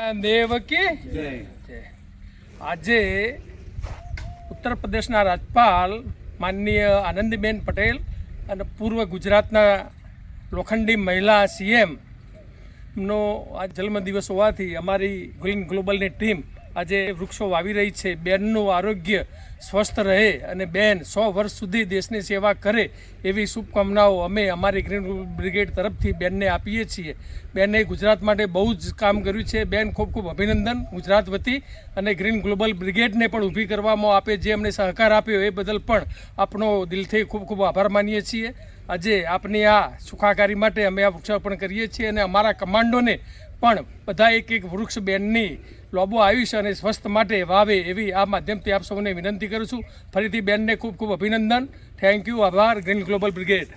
દેવ કી જય. આજે ઉત્તર પ્રદેશના રાજ્યપાલ માનનીય આનંદીબેન પટેલ અને પૂર્વ ગુજરાતના લોખંડી મહિલા સીએમનો આ જન્મદિવસ હોવાથી અમારી ગ્રીન ગ્લોબલની ટીમ આજે વૃક્ષો વાવી રહી છે. બેનનું આરોગ્ય સ્વસ્થ રહે અને બેન 100 વર્ષ સુધી દેશની સેવા કરે એવી શુભકામનાઓ અમે અમારી ગ્રીન બ્રિગેડ તરફથી બેનને આપીએ છીએ. બેને ગુજરાત માટે બહુ જ કામ કર્યું છે. બેન ખૂબ ખૂબ અભિનંદન ગુજરાત વતી અને ગ્રીન ગ્લોબલ બ્રિગેડને પણ ઊભી કરવામાં આપે જે અમને સહકાર આપ્યો એ બદલ પણ આપણો દિલથી ખૂબ ખૂબ આભાર માનીએ છીએ. આજે આપની આ સુખાકારી માટે અમે આ વૃક્ષારોપણ કરીએ છીએ અને અમારા કમાન્ડોને પણ બધા એક એક વૃક્ષ બેનની લોબો આયુષ્ય અને સ્વસ્થ માટે વાવે એવી આ માધ્યમથી આપ સૌને વિનંતી કરું છું. ફરીથી બેનને ખૂબ ખૂબ અભિનંદન. Thank you. આભાર. Green Global brigade.